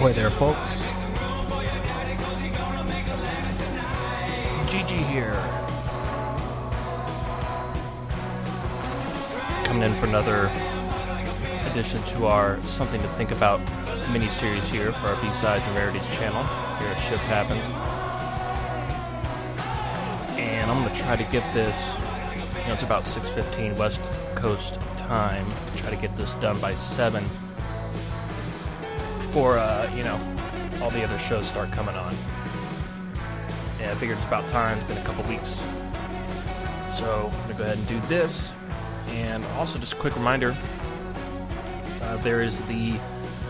Ahoy there, folks. GG here. Coming in for another addition to our Something to Think About mini-series here for our B-Sides and Rarities channel here at Shift Happens. And I'm going to try to get this, it's about 6:15 West Coast time. Try to get this done by 7 before, all the other shows start coming on. And I figured it's about time. It's been a couple weeks. So I'm going to go ahead and do this. And also just a quick reminder, there is the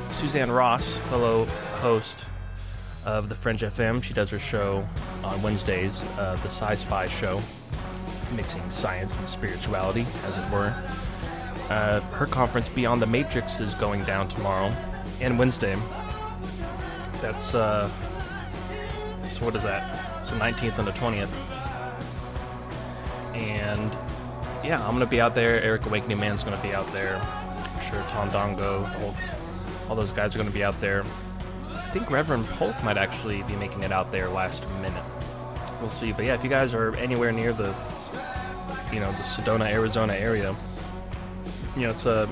Suzanne Ross, fellow host of the Fringe FM. She does her show on Wednesdays, the Sci-Fi Show, mixing science and spirituality, as it were. Her conference, Beyond the Matrix, is going down tomorrow and Wednesday. That's, so what is that? So 19th and the 20th. And, yeah, I'm going to be out there. Eric Awakening Man's going to be out there. I'm sure Tom Dongo, all those guys are going to be out there. I think Reverend Polk might actually be making it out there last minute. We'll see. But, yeah, if you guys are anywhere near the Sedona, Arizona area, it's a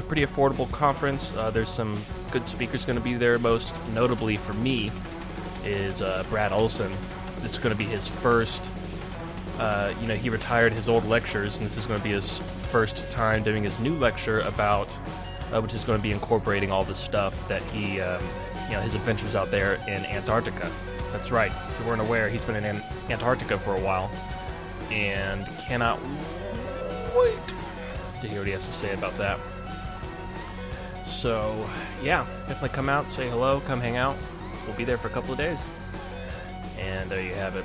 pretty affordable conference. There's some good speakers going to be there. Most notably for me is Brad Olson. This is going to be his first. He retired his old lectures, and this is going to be his first time doing his new lecture about, which is going to be incorporating all the stuff that he, his adventures out there in Antarctica. That's right. If you weren't aware, he's been in Antarctica for a while, and cannot wait to hear what he has to say about that. So, yeah, definitely come out, say hello, come hang out. We'll be there for a couple of days. And there you have it.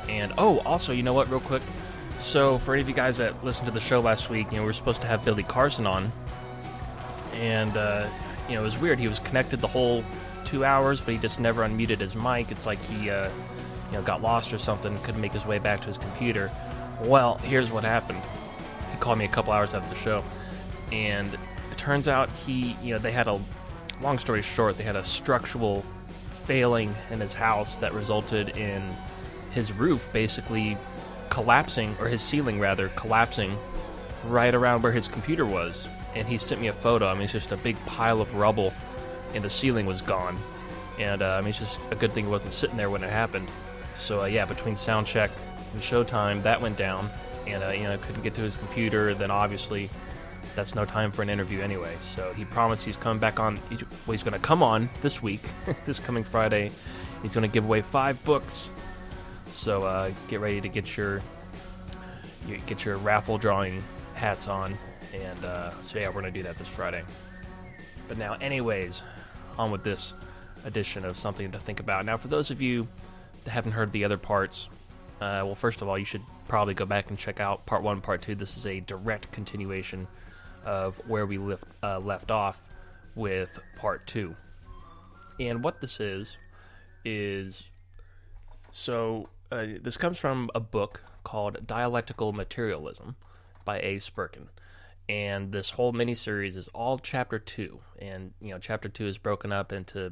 And, also, you know what, real quick? So, for any of you guys that listened to the show last week, we were supposed to have Billy Carson on. And, it was weird. He was connected the whole 2 hours, but he just never unmuted his mic. It's like he, got lost or something, couldn't make his way back to his computer. Well, here's what happened. He called me a couple hours after the show, and it turns out they had long story short, they had a structural failing in his house that resulted in his roof basically collapsing, or his ceiling rather, collapsing right around where his computer was. And he sent me a photo. It's just a big pile of rubble, and the ceiling was gone. And, it's just a good thing it wasn't sitting there when it happened. So, between sound check and showtime, that went down. And, couldn't get to his computer. Then, obviously, that's no time for an interview anyway. So, he promised he's coming back on. He's going to come on this week, this coming Friday. He's going to give away 5 books. So, get ready to get your raffle drawing hats on. And, we're going to do that this Friday. But now, anyways, on with this edition of Something to Think About. Now, for those of you that haven't heard the other parts, first of all, you should probably go back and check out Part 1 and Part 2. This is a direct continuation of where we left off with Part 2. And what this is this comes from a book called Dialectical Materialism by A. Spurkin. And this whole mini-series is all Chapter 2. And, Chapter 2 is broken up into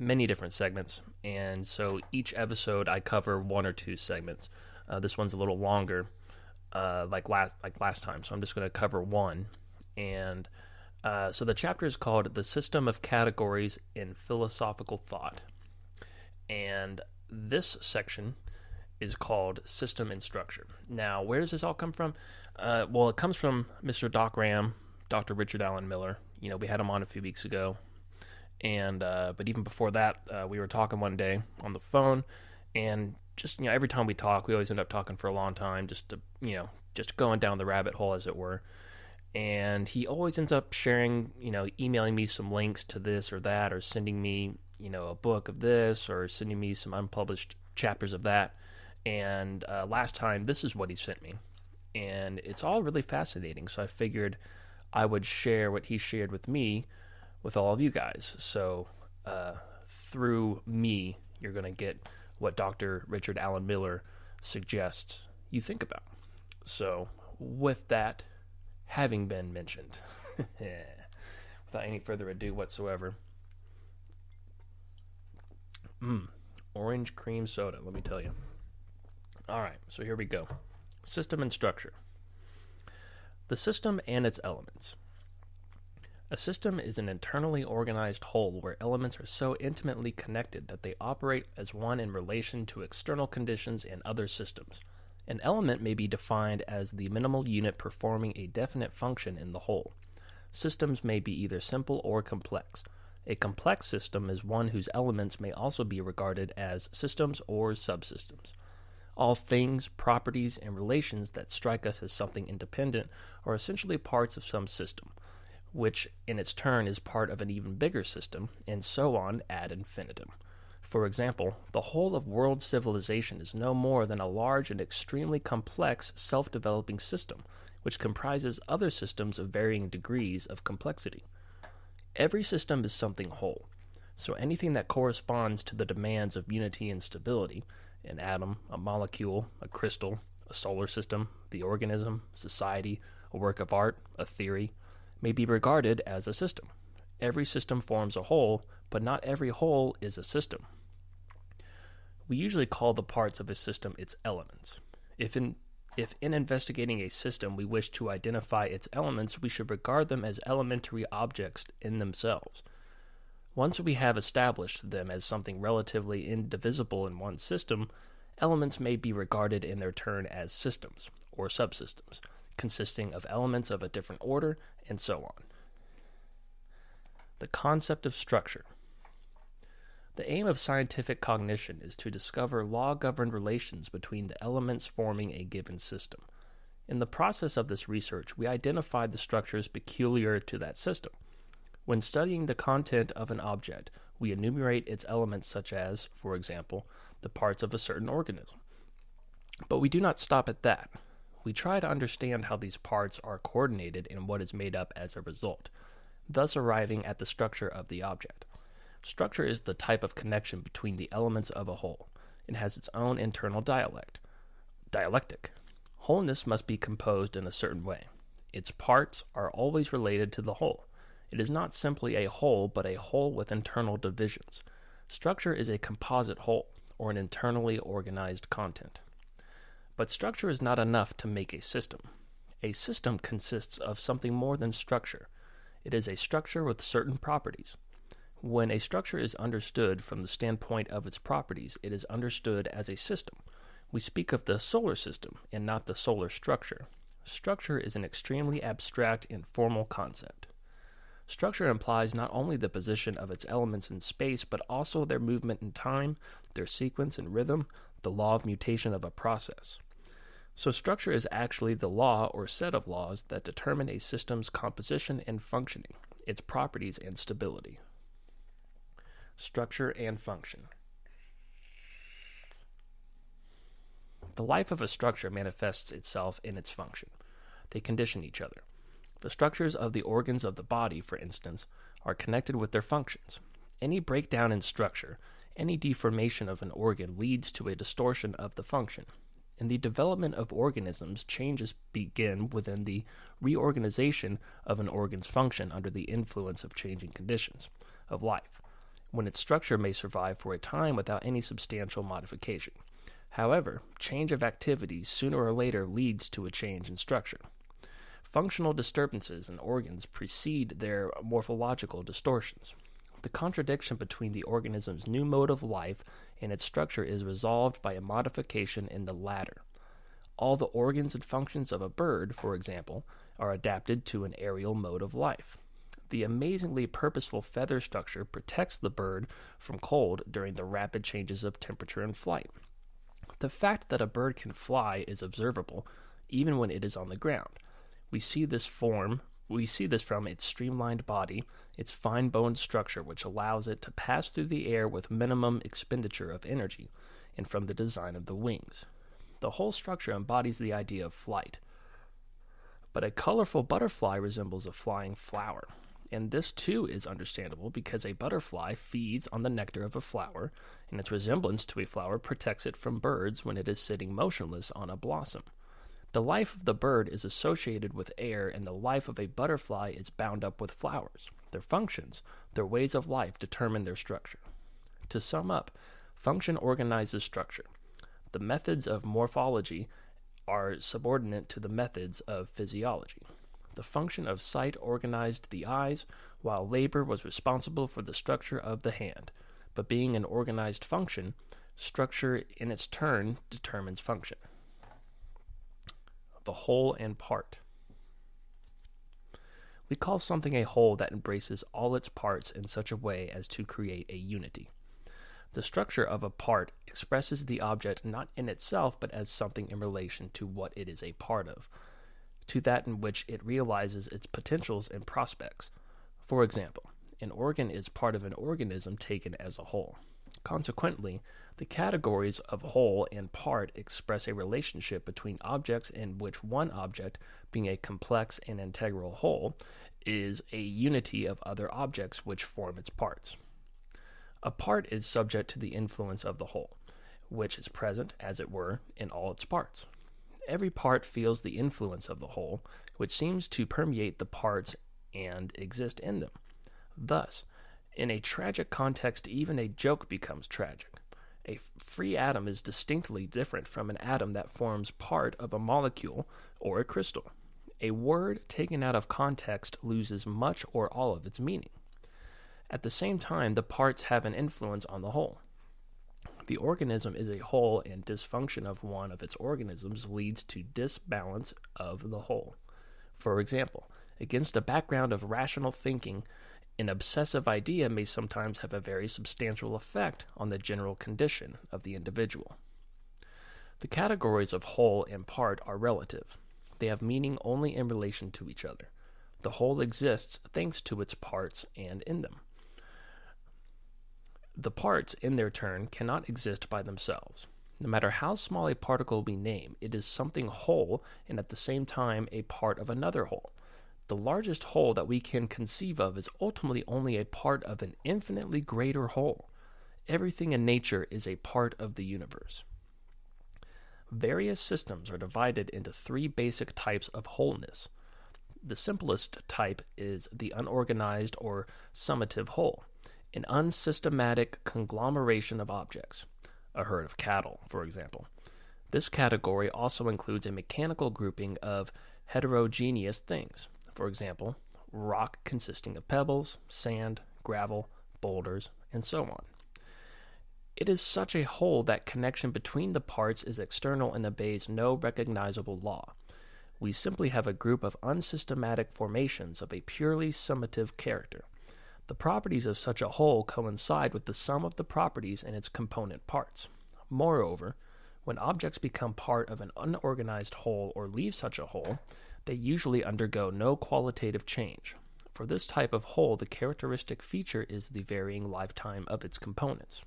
many different segments. And so each episode I cover 1 or 2 segments. This one's a little longer, like last time. So I'm just going to cover 1. And so the chapter is called The System of Categories in Philosophical Thought. And this section is called System and Structure. Now, where does this all come from? It comes from Mr. Doc.R.A.M, Dr. Richard Allen Miller. We had him on a few weeks ago. And but even before that, we were talking one day on the phone, and just every time we talk, we always end up talking for a long time, just going down the rabbit hole, as it were. And he always ends up sharing, emailing me some links to this or that, or sending me, a book of this, or sending me some unpublished chapters of that. And last time, this is what he sent me, and it's all really fascinating. So I figured I would share what he shared with me with all of you guys. So through me, you're going to get what Dr. Richard Allen Miller suggests you think about. So with that having been mentioned, without any further ado whatsoever. Orange cream soda, let me tell you. Alright, so here we go. System and structure. The system and its elements. A system is an internally organized whole where elements are so intimately connected that they operate as one in relation to external conditions and other systems. An element may be defined as the minimal unit performing a definite function in the whole. Systems may be either simple or complex. A complex system is one whose elements may also be regarded as systems or subsystems. All things, properties, and relations that strike us as something independent are essentially parts of some system, which in its turn is part of an even bigger system, and so on ad infinitum. For example, the whole of world civilization is no more than a large and extremely complex self-developing system, which comprises other systems of varying degrees of complexity. Every system is something whole, so anything that corresponds to the demands of unity and stability, an atom, a molecule, a crystal, a solar system, the organism, society, a work of art, a theory, may be regarded as a system. Every system forms a whole, but not every whole is a system. We usually call the parts of a system its elements. If in investigating a system we wish to identify its elements, we should regard them as elementary objects in themselves. Once we have established them as something relatively indivisible in one system, elements may be regarded in their turn as systems, or subsystems, consisting of elements of a different order, and so on. The concept of structure. The aim of scientific cognition is to discover law-governed relations between the elements forming a given system. In the process of this research, we identified the structures peculiar to that system. When studying the content of an object, we enumerate its elements such as, for example, the parts of a certain organism. But we do not stop at that. We try to understand how these parts are coordinated and what is made up as a result, thus arriving at the structure of the object. Structure is the type of connection between the elements of a whole. It has its own internal dialectic. Wholeness must be composed in a certain way. Its parts are always related to the whole. It is not simply a whole, but a whole with internal divisions. Structure is a composite whole, or an internally organized content. But structure is not enough to make a system. A system consists of something more than structure. It is a structure with certain properties. When a structure is understood from the standpoint of its properties, it is understood as a system. We speak of the solar system and not the solar structure. Structure is an extremely abstract and formal concept. Structure implies not only the position of its elements in space, but also their movement in time, their sequence and rhythm, the law of mutation of a process. So structure is actually the law or set of laws that determine a system's composition and functioning, its properties and stability. Structure and function. The life of a structure manifests itself in its function. They condition each other. The structures of the organs of the body, for instance, are connected with their functions. Any breakdown in structure, any deformation of an organ leads to a distortion of the function. In the development of organisms, changes begin within the reorganization of an organ's function under the influence of changing conditions of life, when its structure may survive for a time without any substantial modification. However, change of activities sooner or later leads to a change in structure. Functional disturbances in organs precede their morphological distortions. The contradiction between the organism's new mode of life and its structure is resolved by a modification in the latter. All the organs and functions of a bird, for example, are adapted to an aerial mode of life. The amazingly purposeful feather structure protects the bird from cold during the rapid changes of temperature in flight. The fact that a bird can fly is observable even when it is on the ground. We see this from its streamlined body, its fine-boned structure which allows it to pass through the air with minimum expenditure of energy, and from the design of the wings. The whole structure embodies the idea of flight. But a colorful butterfly resembles a flying flower. And this too is understandable because a butterfly feeds on the nectar of a flower, and its resemblance to a flower protects it from birds when it is sitting motionless on a blossom. The life of the bird is associated with air, and the life of a butterfly is bound up with flowers. Their functions, their ways of life, determine their structure. To sum up, function organizes structure. The methods of morphology are subordinate to the methods of physiology. The function of sight organized the eyes, while labor was responsible for the structure of the hand. But being an organized function, structure in its turn determines function. The whole and part. We call something a whole that embraces all its parts in such a way as to create a unity. The structure of a part expresses the object not in itself, but as something in relation to what it is a part of, to that in which it realizes its potentials and prospects. For example, an organ is part of an organism taken as a whole. Consequently, the categories of whole and part express a relationship between objects in which one object, being a complex and integral whole, is a unity of other objects which form its parts. A part is subject to the influence of the whole, which is present, as it were, in all its parts. Every part feels the influence of the whole, which seems to permeate the parts and exist in them. Thus, in a tragic context, even a joke becomes tragic. A free atom is distinctly different from an atom that forms part of a molecule or a crystal. A word taken out of context loses much or all of its meaning. At the same time, the parts have an influence on the whole. The organism is a whole, and dysfunction of one of its organisms leads to disbalance of the whole. For example, against a background of rational thinking, an obsessive idea may sometimes have a very substantial effect on the general condition of the individual. The categories of whole and part are relative. They have meaning only in relation to each other. The whole exists thanks to its parts and in them. The parts, in their turn, cannot exist by themselves. No matter how small a particle we name, it is something whole and at the same time a part of another whole. The largest whole that we can conceive of is ultimately only a part of an infinitely greater whole. Everything in nature is a part of the universe. Various systems are divided into three basic types of wholeness. The simplest type is the unorganized or summative whole, an unsystematic conglomeration of objects, a herd of cattle, for example. This category also includes a mechanical grouping of heterogeneous things, for example, rock consisting of pebbles, sand, gravel, boulders, and so on. It is such a whole that connection between the parts is external and obeys no recognizable law. We simply have a group of unsystematic formations of a purely summative character. The properties of such a whole coincide with the sum of the properties in its component parts. Moreover, when objects become part of an unorganized whole or leave such a whole, they usually undergo no qualitative change. For this type of whole, the characteristic feature is the varying lifetime of its components.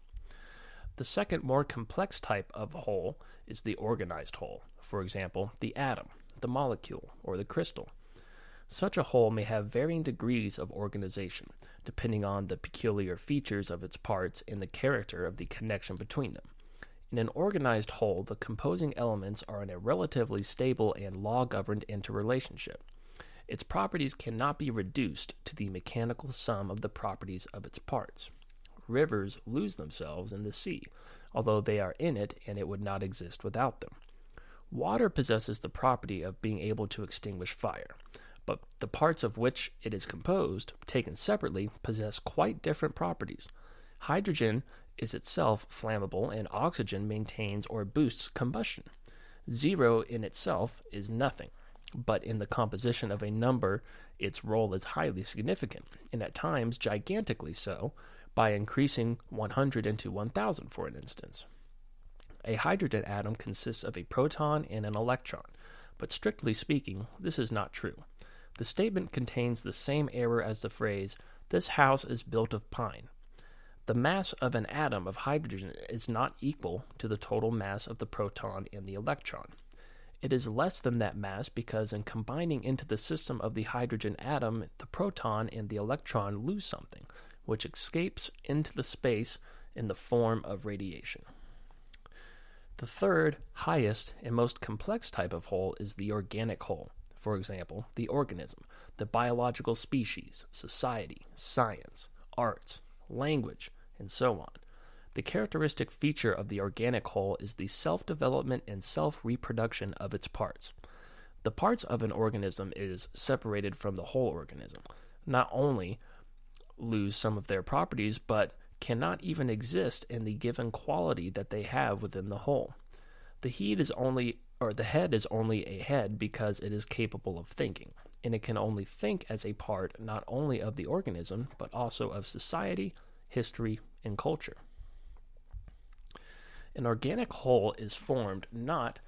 The second, more complex type of whole is the organized whole, for example, the atom, the molecule, or the crystal. Such a whole may have varying degrees of organization, depending on the peculiar features of its parts and the character of the connection between them. In an organized whole, the composing elements are in a relatively stable and law-governed interrelationship. Its properties cannot be reduced to the mechanical sum of the properties of its parts. Rivers lose themselves in the sea, although they are in it and it would not exist without them. Water possesses the property of being able to extinguish fire, but the parts of which it is composed, taken separately, possess quite different properties. Hydrogen is itself flammable, and oxygen maintains or boosts combustion. Zero in itself is nothing, but in the composition of a number, its role is highly significant, and at times gigantically so, by increasing 100 into 1,000, for an instance. A hydrogen atom consists of a proton and an electron, but strictly speaking, this is not true. The statement contains the same error as the phrase, "This house is built of pine." The mass of an atom of hydrogen is not equal to the total mass of the proton and the electron. It is less than that mass because in combining into the system of the hydrogen atom, the proton and the electron lose something, which escapes into the space in the form of radiation. The third, highest, and most complex type of whole is the organic whole. For example, the organism, the biological species, society, science, arts, language, and so on. The characteristic feature of the organic whole is the self-development and self-reproduction of its parts. The parts of an organism is separated from the whole organism. Not only lose some of their properties, but cannot even exist in the given quality that they have within the whole. The head is only a head because it is capable of thinking, and it can only think as a part not only of the organism, but also of society, history, and culture. An organic whole is formed not,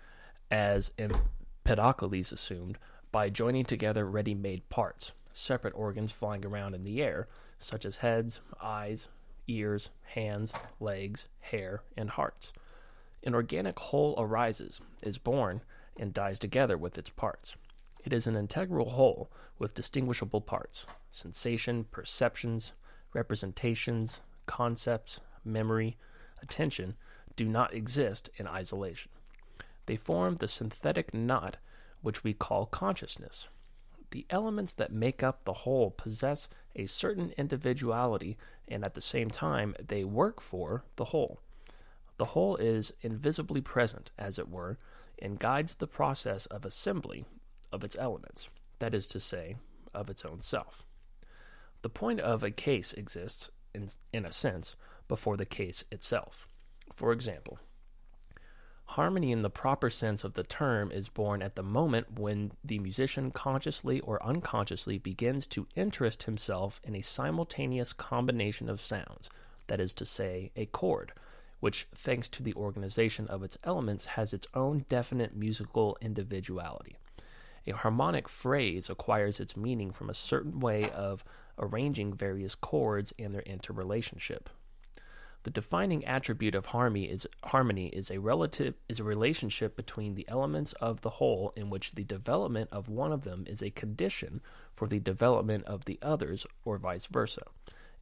as Empedocles assumed, by joining together ready-made parts, separate organs flying around in the air, such as heads, eyes, ears, hands, legs, hair, and hearts. An organic whole arises, is born, and dies together with its parts. It is an integral whole with distinguishable parts. Sensation, perceptions, representations, concepts, memory, attention do not exist in isolation. They form the synthetic knot which we call consciousness. The elements that make up the whole possess a certain individuality, and at the same time they work for the whole. The whole is invisibly present, as it were, and guides the process of assembly of its elements, that is to say, of its own self. The point of a case exists, in a sense, before the case itself. For example, harmony in the proper sense of the term is born at the moment when the musician consciously or unconsciously begins to interest himself in a simultaneous combination of sounds, that is to say, a chord, which, thanks to the organization of its elements, has its own definite musical individuality. A harmonic phrase acquires its meaning from a certain way of arranging various chords and their interrelationship. The defining attribute of harmony is a relationship between the elements of the whole in which the development of one of them is a condition for the development of the others, or vice versa.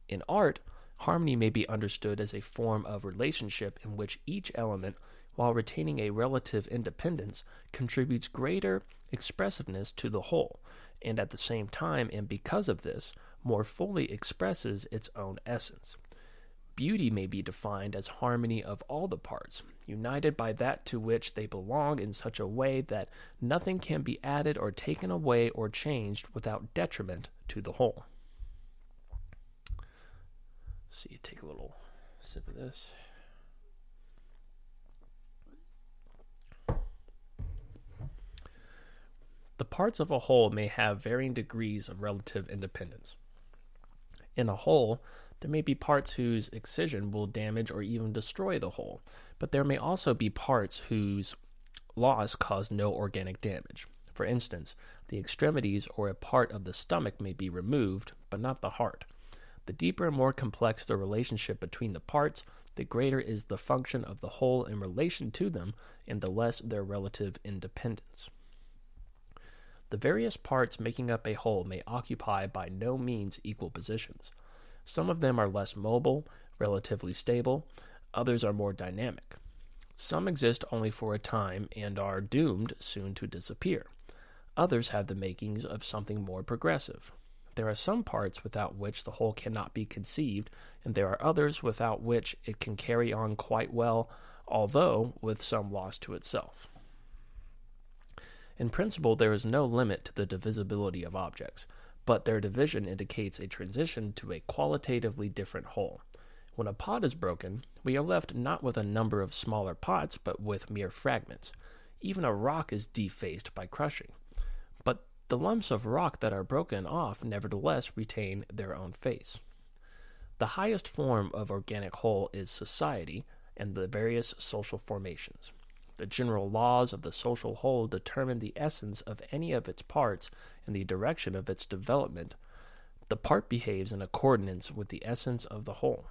In art, harmony may be understood as a form of relationship in which each element, while retaining a relative independence, contributes greater expressiveness to the whole, and at the same time, and because of this, more fully expresses its own essence. Beauty may be defined as harmony of all the parts, united by that to which they belong in such a way that nothing can be added or taken away or changed without detriment to the whole. Let's see, take a little sip of this. The parts of a whole may have varying degrees of relative independence. In a whole, there may be parts whose excision will damage or even destroy the whole, but there may also be parts whose loss cause no organic damage. For instance, the extremities or a part of the stomach may be removed, but not the heart. The deeper and more complex the relationship between the parts, the greater is the function of the whole in relation to them, and the less their relative independence. The various parts making up a whole may occupy by no means equal positions. Some of them are less mobile, relatively stable, others are more dynamic. Some exist only for a time and are doomed soon to disappear. Others have the makings of something more progressive. There are some parts without which the whole cannot be conceived, and there are others without which it can carry on quite well, although with some loss to itself. In principle, there is no limit to the divisibility of objects, but their division indicates a transition to a qualitatively different whole. When a pot is broken, we are left not with a number of smaller pots, but with mere fragments. Even a rock is defaced by crushing. But the lumps of rock that are broken off nevertheless retain their own face. The highest form of organic whole is society and the various social formations. The general laws of the social whole determine the essence of any of its parts and the direction of its development. The part behaves in accordance with the essence of the whole.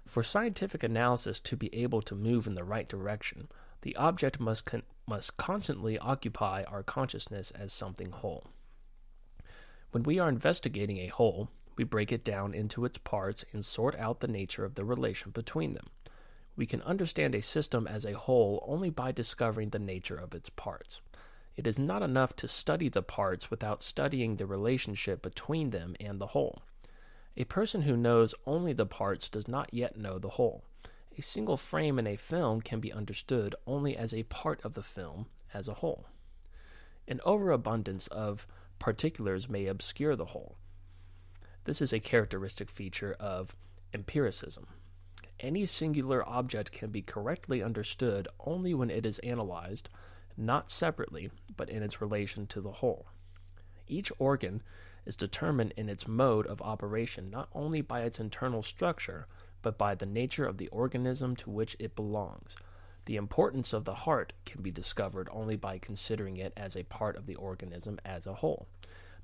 For scientific analysis to be able to move in the right direction, the object must constantly occupy our consciousness as something whole. When we are investigating a whole, we break it down into its parts and sort out the nature of the relation between them. We can understand a system as a whole only by discovering the nature of its parts. It is not enough to study the parts without studying the relationship between them and the whole. A person who knows only the parts does not yet know the whole. A single frame in a film can be understood only as a part of the film as a whole. An overabundance of particulars may obscure the whole. This is a characteristic feature of empiricism. Any singular object can be correctly understood only when it is analyzed, not separately, but in its relation to the whole. Each organ is determined in its mode of operation not only by its internal structure, but by the nature of the organism to which it belongs. The importance of the heart can be discovered only by considering it as a part of the organism as a whole.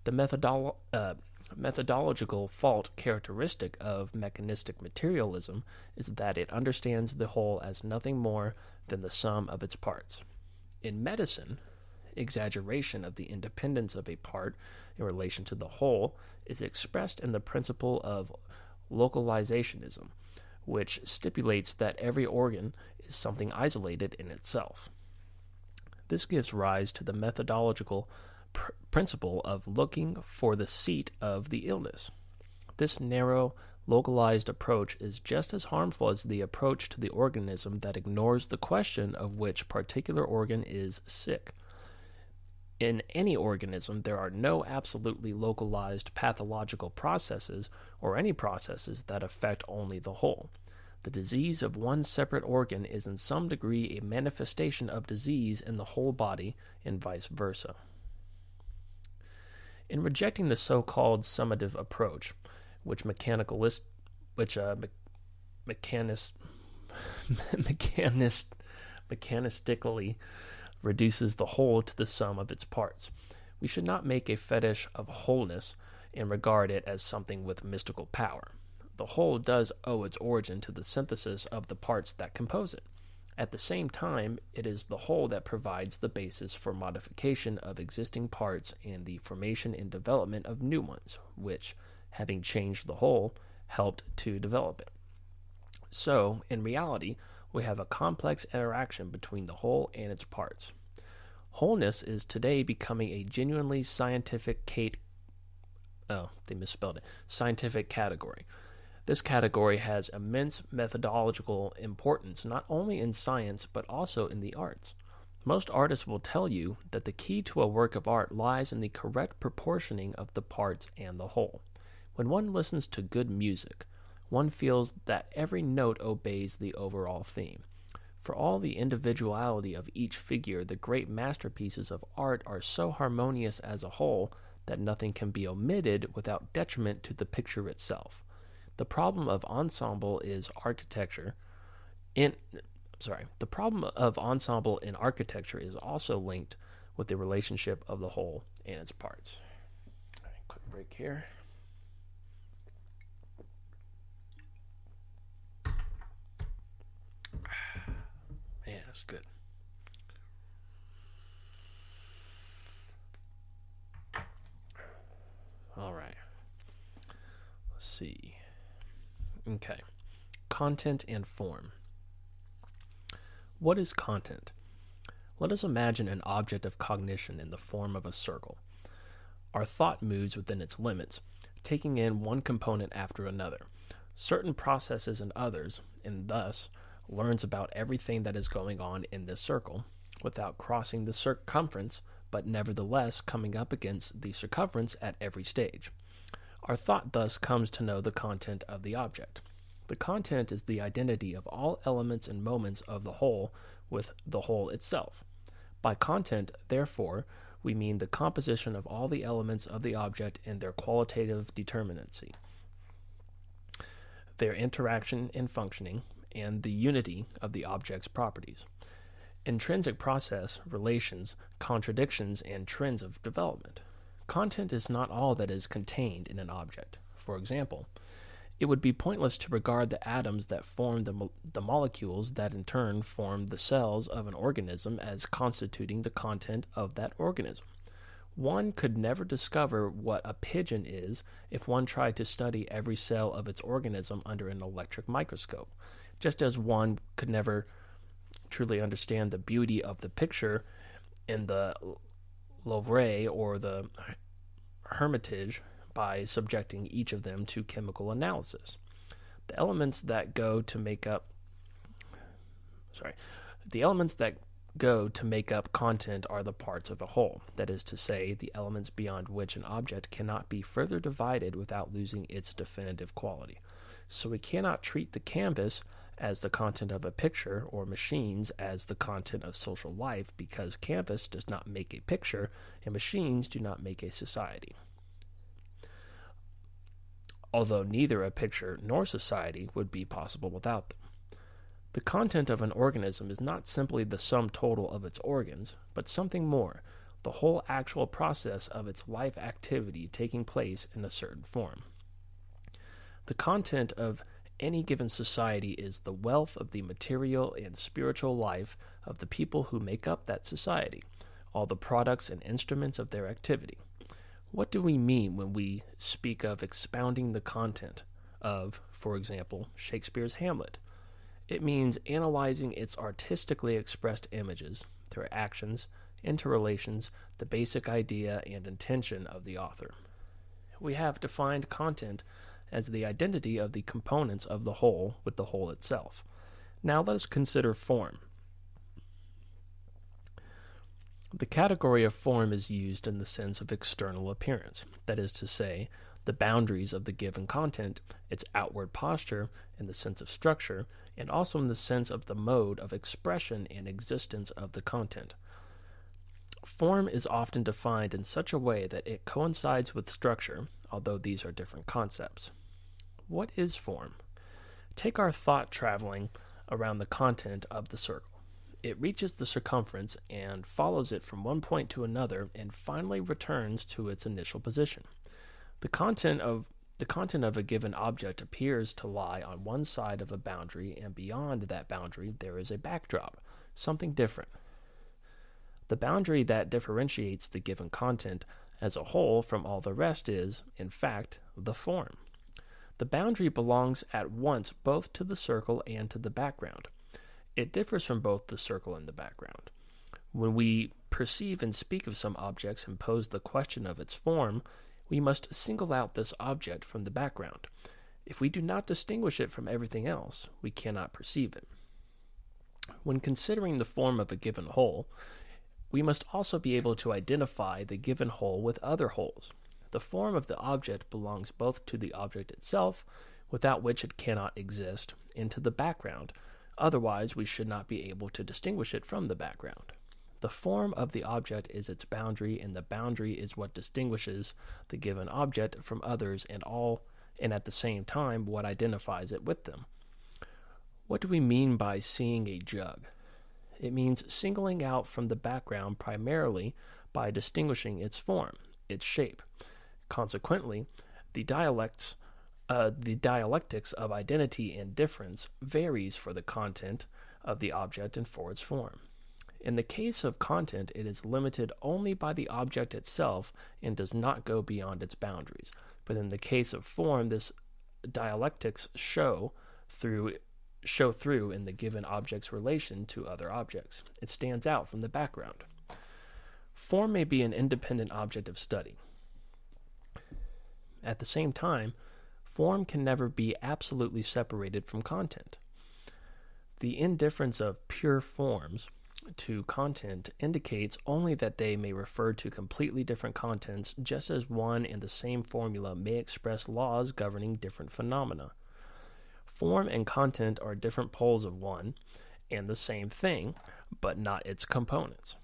The methodological fault characteristic of mechanistic materialism is that it understands the whole as nothing more than the sum of its parts. In medicine, exaggeration of the independence of a part in relation to the whole is expressed in the principle of localizationism, which stipulates that every organ is something isolated in itself. This gives rise to the methodological principle of looking for the seat of the illness. This narrow, localized approach is just as harmful as the approach to the organism that ignores the question of which particular organ is sick. In any organism, there are no absolutely localized pathological processes or any processes that affect only the whole. The disease of one separate organ is in some degree a manifestation of disease in the whole body and vice versa. In rejecting the so-called summative approach, which mechanistically reduces the whole to the sum of its parts, we should not make a fetish of wholeness and regard it as something with mystical power. The whole does owe its origin to the synthesis of the parts that compose it. At the same time, it is the whole that provides the basis for modification of existing parts and the formation and development of new ones, which, having changed the whole, helped to develop it. So, in reality, we have a complex interaction between the whole and its parts. Wholeness is today becoming a genuinely scientific scientific category. This category has immense methodological importance not only in science but also in the arts. Most artists will tell you that the key to a work of art lies in the correct proportioning of the parts and the whole. When one listens to good music, one feels that every note obeys the overall theme. For all the individuality of each figure, the great masterpieces of art are so harmonious as a whole that nothing can be omitted without detriment to the picture itself. The problem of ensemble in architecture is also linked with the relationship of the whole and its parts. All right, quick break here. Man, that's good. All right. Let's see. Okay. Content and form. What is content? Let us imagine an object of cognition in the form of a circle. Our thought moves within its limits, taking in one component after another, certain processes and others, and thus learns about everything that is going on in this circle without crossing the circumference, but nevertheless coming up against the circumference at every stage. Our thought thus comes to know the content of the object. The content is the identity of all elements and moments of the whole with the whole itself. By content, therefore, we mean the composition of all the elements of the object and their qualitative determinacy, their interaction and functioning, and the unity of the object's properties. Intrinsic process, relations, contradictions, and trends of development. Content is not all that is contained in an object. For example, it would be pointless to regard the atoms that form the molecules that in turn form the cells of an organism as constituting the content of that organism. One could never discover what a pigeon is if one tried to study every cell of its organism under an electric microscope. Just as one could never truly understand the beauty of the picture in the Louvre or the Hermitage by subjecting each of them to chemical analysis. The elements that go to make up content are the parts of the whole. That is to say, the elements beyond which an object cannot be further divided without losing its definitive quality. So we cannot treat the canvas as the content of a picture or machines as the content of social life, because canvas does not make a picture and machines do not make a society. Although neither a picture nor society would be possible without them. The content of an organism is not simply the sum total of its organs, but something more, the whole actual process of its life activity taking place in a certain form. The content of any given society is the wealth of the material and spiritual life of the people who make up that society, all the products and instruments of their activity. What do we mean when we speak of expounding the content of, for example, Shakespeare's Hamlet? It means analyzing its artistically expressed images, their actions, interrelations, the basic idea and intention of the author. We have defined content as the identity of the components of the whole with the whole itself. Now let us consider form. The category of form is used in the sense of external appearance, that is to say, the boundaries of the given content, its outward posture in the sense of structure, and also in the sense of the mode of expression and existence of the content. Form is often defined in such a way that it coincides with structure, although these are different concepts. What is form? Take our thought traveling around the content of the circle. It reaches the circumference and follows it from one point to another and finally returns to its initial position. The content of a given object appears to lie on one side of a boundary, and beyond that boundary there is a backdrop, something different. The boundary that differentiates the given content as a whole from all the rest is, in fact, the form. The boundary belongs at once both to the circle and to the background. It differs from both the circle and the background. When we perceive and speak of some objects and pose the question of its form, we must single out this object from the background. If we do not distinguish it from everything else, we cannot perceive it. When considering the form of a given whole, we must also be able to identify the given whole with other wholes. The form of the object belongs both to the object itself, without which it cannot exist, and to the background. Otherwise, we should not be able to distinguish it from the background. The form of the object is its boundary, and the boundary is what distinguishes the given object from others and at the same time what identifies it with them. What do we mean by seeing a jug? It means singling out from the background primarily by distinguishing its form, its shape. Consequently, the dialectics of identity and difference varies for the content of the object and for its form. In the case of content, it is limited only by the object itself and does not go beyond its boundaries. But in the case of form, this dialectics show through in the given object's relation to other objects. It stands out from the background. Form may be an independent object of study. At the same time, form can never be absolutely separated from content. The indifference of pure forms to content indicates only that they may refer to completely different contents, just as one and the same formula may express laws governing different phenomena. Form and content are different poles of one and the same thing, but not its components.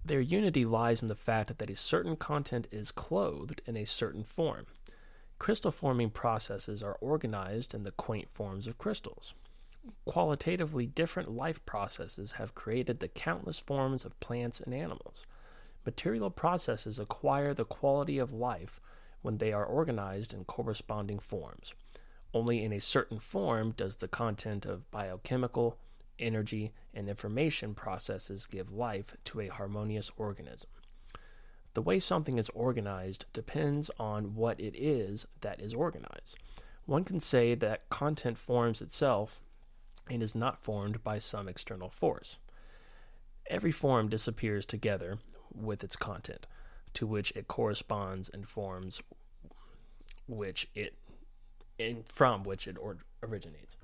Their unity lies in the fact that a certain content is clothed in a certain form. Crystal forming processes are organized in the quaint forms of crystals. Qualitatively different life processes have created the countless forms of plants and animals. Material processes acquire the quality of life when they are organized in corresponding forms. Only in a certain form does the content of biochemical, energy, and information processes give life to a harmonious organism. The way something is organized depends on what it is that is organized. One can say that content forms itself and is not formed by some external force. Every form disappears together with its content, to which it corresponds and forms from which it originates.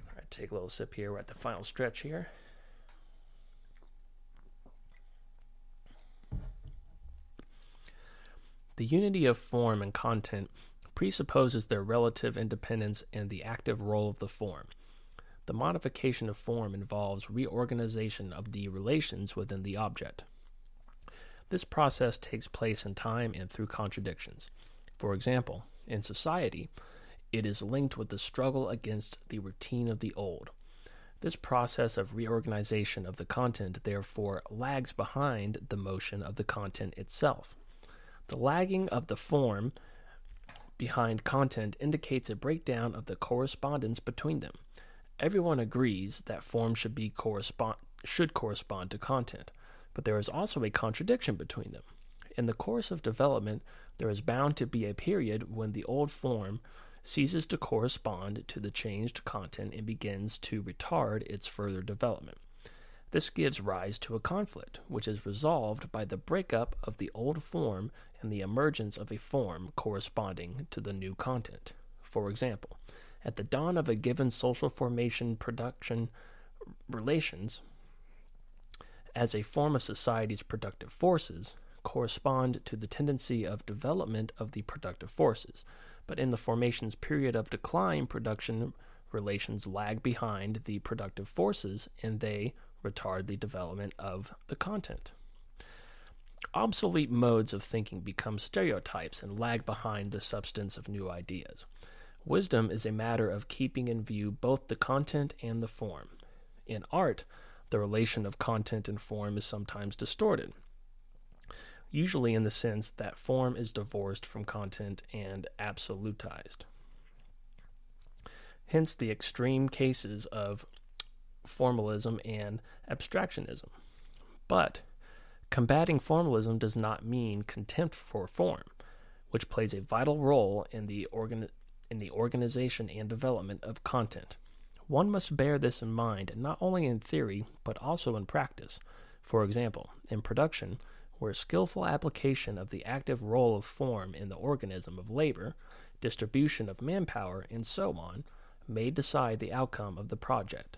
All right, take a little sip here. We're at the final stretch here. The unity of form and content presupposes their relative independence and the active role of the form. The modification of form involves reorganization of the relations within the object. This process takes place in time and through contradictions. For example, in society, it is linked with the struggle against the routine of the old. This process of reorganization of the content therefore lags behind the motion of the content itself. The lagging of the form behind content indicates a breakdown of the correspondence between them. Everyone agrees that form should correspond to content, but there is also a contradiction between them. In the course of development, there is bound to be a period when the old form ceases to correspond to the changed content and begins to retard its further development. This gives rise to a conflict, which is resolved by the breakup of the old form and the emergence of a form corresponding to the new content. For example, at the dawn of a given social formation, production relations, as a form of society's productive forces, correspond to the tendency of development of the productive forces, but in the formation's period of decline, production relations lag behind the productive forces and they retard the development of the content. Obsolete modes of thinking become stereotypes and lag behind the substance of new ideas. Wisdom is a matter of keeping in view both the content and the form. In art, the relation of content and form is sometimes distorted, usually in the sense that form is divorced from content and absolutized. Hence the extreme cases of formalism and abstractionism. But combating formalism does not mean contempt for form, which plays a vital role in the organization and development of content. One must bear this in mind not only in theory, but also in practice. For example, in production, where skillful application of the active role of form in the organism of labor, distribution of manpower, and so on, may decide the outcome of the project.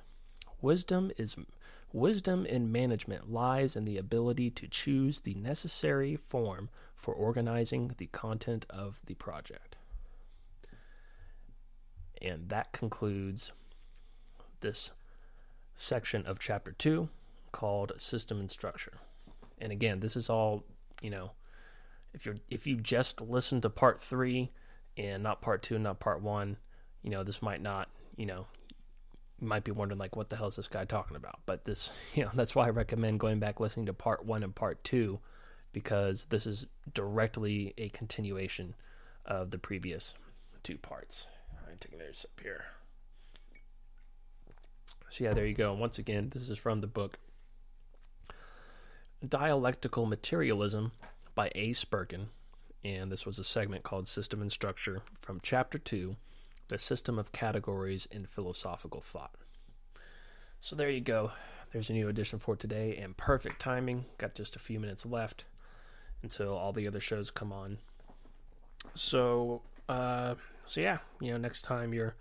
Wisdom in management lies in the ability to choose the necessary form for organizing the content of the project. And that concludes this section of Chapter 2 called System and Structure. And again, this is all, if you just listen to Part 3 and not Part 2 and not Part 1, this might not, you might be wondering, like, what the hell is this guy talking about? But this, that's why I recommend going back listening to Part 1 and Part 2, because this is directly a continuation of the previous two parts. All right, taking a sip here. So yeah, there you go. Once again, this is from the book Dialectical Materialism by A. Spurkin, and this was a segment called System and Structure from Chapter 2, The System of Categories in Philosophical Thought. So there you go. There's a new edition for today, and perfect timing. Got just a few minutes left until all the other shows come on. So yeah, next time you're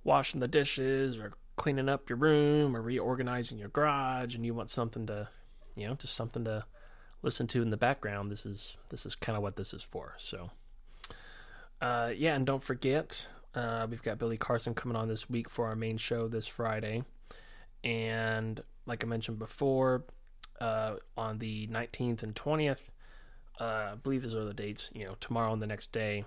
washing the dishes or cleaning up your room or reorganizing your garage and you want something to, just something to listen to in the background, this is kind of what this is for. So, yeah, and don't forget, we've got Billy Carson coming on this week for our main show this Friday. And like I mentioned before, on the 19th and 20th, I believe those are the dates, tomorrow and the next day,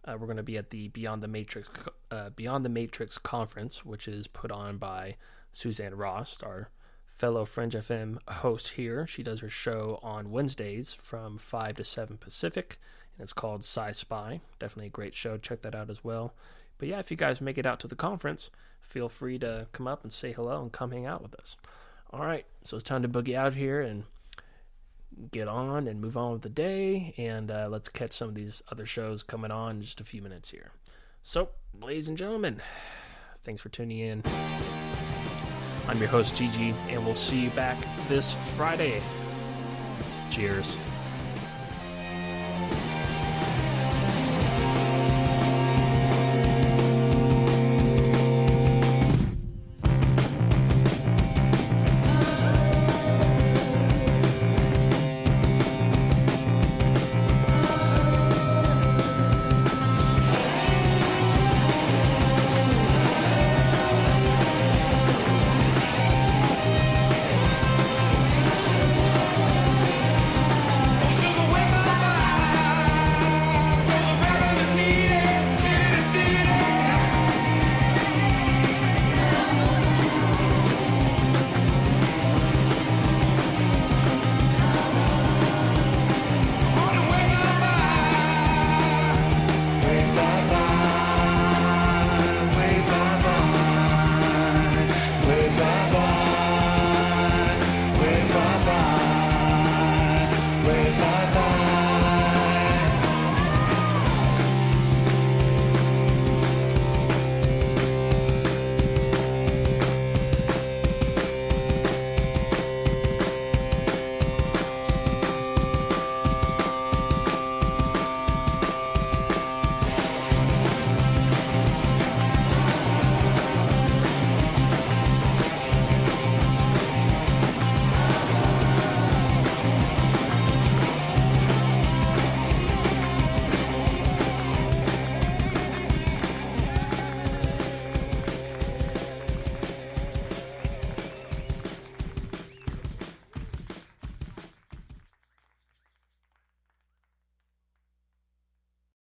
we're going to be at the Beyond the Matrix conference, which is put on by Suzanne Rost, our fellow Fringe FM host here. She does her show on Wednesdays from 5 to 7 Pacific, and it's called Sci-Spy. Definitely a great show. Check that out as well. But yeah, if you guys make it out to the conference, feel free to come up and say hello and come hang out with us. All right, so it's time to boogie out of here and get on and move on with the day, and let's catch some of these other shows coming on in just a few minutes here. So, ladies and gentlemen, thanks for tuning in. I'm your host, Gigi, and we'll see you back this Friday. Cheers.